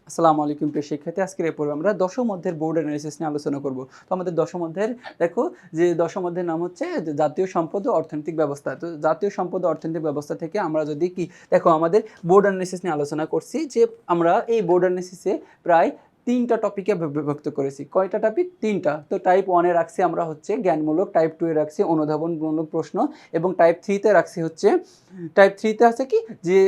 আসসালামু আলাইকুম প্রিয় শিক্ষার্থী। আজকের এই পর্বে আমরা দশম অধ্যায়ের বোর্ড অ্যানালাইসিস নিয়ে আলোচনা করব। তো আমাদের দশম অধ্যায়ের দেখো যে দশম অধ্যায়ের নাম হচ্ছে যে জাতীয় সম্পদ ও অর্থনৈতিক ব্যবস্থা। তো জাতীয় সম্পদ ও অর্থনৈতিক ব্যবস্থা থেকে আমরা যদি কি দেখো আমাদের বোর্ড অ্যানালাইসিস নিয়ে আলোচনা করছি যে আমরা এই বোর্ড অ্যানালাইসিসে প্রায় ৩টা টপিকে বিভক্ত করেছি। কয়টা টপিক? ৩টা। তো টাইপ 1 এ রাখছি আমরা হচ্ছে জ্ঞানমূলক, টাইপ 2 এ রাখছি অনুধাবনমূলক প্রশ্ন এবং টাইপ 3 তে রাখছি হচ্ছে টাইপ 3 তে আছে কি যে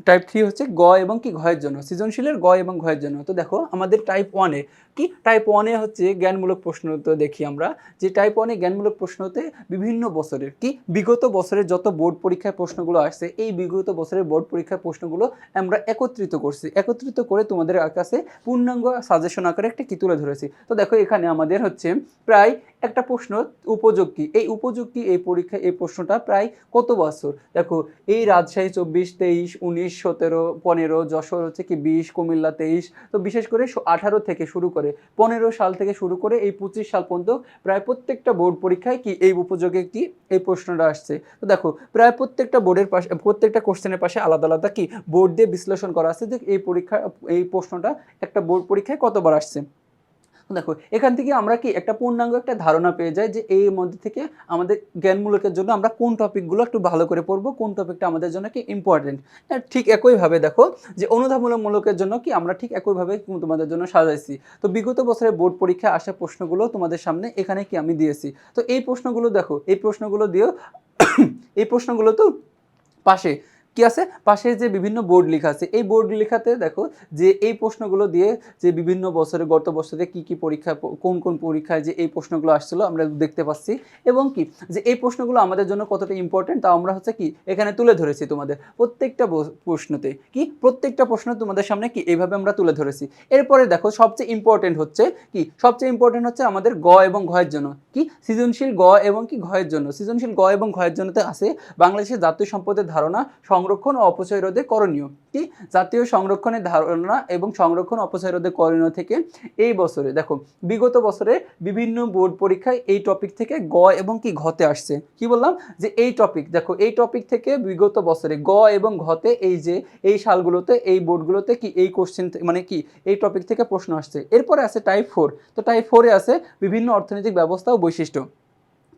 টাইপ 3 হচ্ছে গ এবং কি ঘয়ের জন্য, সৃজনশীলের গ এবং ঘয়ের জন্য। তো দেখো আমাদের টাইপ 1 এ কি টাইপ 1 এ হচ্ছে জ্ঞানমূলক প্রশ্ন তো দেখি আমরা যে টাইপ 1 এ জ্ঞানমূলক প্রশ্নতে বিভিন্ন বছরের কি বিগত বছরের যত বোর্ড পরীক্ষায় প্রশ্নগুলো আসছে এই বিগত বছরের বোর্ড পরীক্ষার প্রশ্নগুলো আমরা একত্রিত করছি। একত্রিত করে তোমাদের কাছে পূর্ণাঙ্গ সাজেশন আকারে একটা কি তুলে ধরেছি। তো দেখো এখানে আমাদের হচ্ছে প্রায় একটা প্রশ্ন উপযোগ কি, এই উপযোগ কি এই পরীক্ষা এই প্রশ্নটা প্রায় কত বছর। দেখো এই রাজশাহী 24, 23, 19, 17, 15, যশোর হচ্ছে কি 20, কুমিল্লা 23। তো বিশেষ করে 18 থেকে শুরু করে 15 সাল থেকে শুরু করে এই 25 সাল পর্যন্ত প্রায় প্রত্যেকটা বোর্ড পরীক্ষায় কি এই উপযোগে কি এই প্রশ্নটা আসছে। তো দেখো প্রায় প্রত্যেকটা বোর্ডের পাশে প্রত্যেকটা কোশ্চেনের পাশে আলাদা আলাদা কি বোর্ড দিয়ে বিশ্লেষণ করা আছে যে এই পরীক্ষা এই প্রশ্নটা একটা বোর্ড পরীক্ষায় কতবার আসছে। দেখো এখান থেকে আমরা কি একটা পূর্ণাঙ্গ একটা ধারণা পেয়ে যাই যে এই মধ্যে থেকে আমাদের জ্ঞানমূলকের জন্য আমরা কোন টপিকগুলো একটু ভালো করে পড়বো, কোন টপিকটা আমাদের জন্য কি ইম্পর্টেন্ট। ঠিক একইভাবে দেখো যে অনুধাবনমূলকের জন্য কি আমরা ঠিক একইভাবে তোমাদের জন্য সাজাইছি। তো বিগত বছরের বোর্ড পরীক্ষায় আসা প্রশ্নগুলো তোমাদের সামনে এখানে কি আমি দিয়েছি। তো এই প্রশ্নগুলো দেখো এই প্রশ্নগুলো দিয়েও এই প্রশ্নগুলো তো পাশে কি আছে, পাশে যে বিভিন্ন বোর্ড লেখা আছে এই বোর্ড লেখাতে দেখো যে এই প্রশ্নগুলো দিয়ে যে বিভিন্ন বছরে গত বছরে কি কি পরীক্ষা কোন কোন পরীক্ষায় যে এই প্রশ্নগুলো আসছিল আমরা দেখতে পাচ্ছি এবং কি যে এই প্রশ্নগুলো আমাদের জন্য কতটা ইম্পর্টেন্ট তা আমরা হচ্ছে কি এখানে তুলে ধরেছি। তোমাদের প্রত্যেকটা প্রশ্নতে কি প্রত্যেকটা প্রশ্ন তোমাদের সামনে কি এইভাবে আমরা তুলে ধরেছি। এরপরে দেখো সবচেয়ে ইম্পর্টেন্ট হচ্ছে কি সবচেয়ে ইম্পর্টেন্ট হচ্ছে আমাদের গ এবং ঘয়ের জন্য কি সৃজনশীল গ এবং কি ঘয়ের জন্য। সৃজনশীল গ এবং ঘয়ের জন্যতে আছে বাংলাদেশের জাতীয় সম্পদের ধারণা সংরক্ষণ ও অপচয় রোধে করণীয় কি জাতীয় সংরক্ষণের ধারণা এবং সংরক্ষণ অপচয় রোধে করণীয় থেকে এই বছরে দেখো বিগত বছরে বিভিন্ন বোর্ড পরীক্ষায় এই টপিক থেকে গ এবং কি ঘতে আসছে। কি বললাম যে এই টপিক দেখো এই টপিক থেকে বিগত বছরে গ এবং ঘতে এই যে এই সালগুলোতে এই বোর্ডগুলোতে কি এই কোশ্চেন মানে কি এই টপিক থেকে প্রশ্ন আসছে। এরপরে আছে টাইপ 4। তো টাইপ 4 এ আছে বিভিন্ন অর্থনৈতিক ব্যবস্থা ও বৈশিষ্ট্য।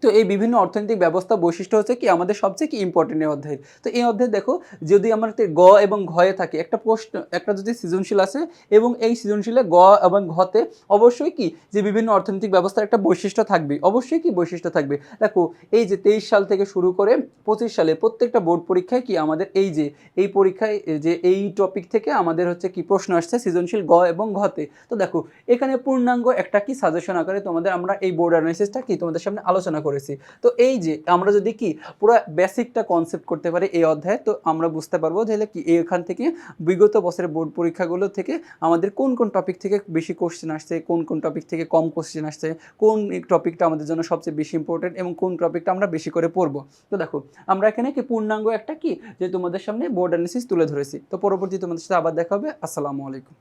তো এই বিভিন্ন অর্থনৈতিক ব্যবস্থা বৈশিষ্ট্য হচ্ছে কি আমাদের সবচেয়ে কি ইম্পর্টেন্ট এই অধ্যায়। তো এই অধ্যায় দেখো যদি আমার গ এবং ঘয়ে থাকে একটা প্রশ্ন একটা যদি সৃজনশীল আছে এবং এই সৃজনশীলে গ এবং ঘতে অবশ্যই কি যে বিভিন্ন অর্থনৈতিক ব্যবস্থার একটা বৈশিষ্ট্য থাকবে, অবশ্যই কি বৈশিষ্ট্য থাকবে। দেখো এই যে 23 সাল থেকে শুরু করে 25 সালে প্রত্যেকটা বোর্ড পরীক্ষায় কি আমাদের এই যে এই পরীক্ষায় যে এই টপিক থেকে আমাদের হচ্ছে কি প্রশ্ন আসছে সৃজনশীল গ এবং ঘতে। তো দেখো এখানে পূর্ণাঙ্গ একটা কি সাজেশন আকারে তোমাদের আমরা এই বোর্ড অ্যানালাইসিসটা কি তোমাদের সামনে আলোচনা করেছি। তো এই যে আমরা যদি কি পুরো বেসিকটা কনসেপ্ট করতে পারি এই অধ্যায়ে তো আমরা বুঝতে পারবো যে কি এখান থেকে বিগত বছরের বোর্ড পরীক্ষাগুলো থেকে আমাদের কোন কোন টপিক থেকে বেশি কোশ্চেন আসছে, কোন কোন টপিক থেকে কম কোশ্চেন আসছে, কোন টপিকটা আমাদের জন্য সবচেয়ে বেশি ইম্পর্টেন্ট এবং কোন টপিকটা আমরা বেশি করে পড়বো। তো দেখো আমরা এখানে কি পূর্ণাঙ্গ একটা কি যে তোমাদের সামনে বোর্ড অ্যানালাইসিস তুলে ধরেছি। তো পরবর্তী তোমাদের সাথে আবার দেখা হবে। আসসালামু আলাইকুম।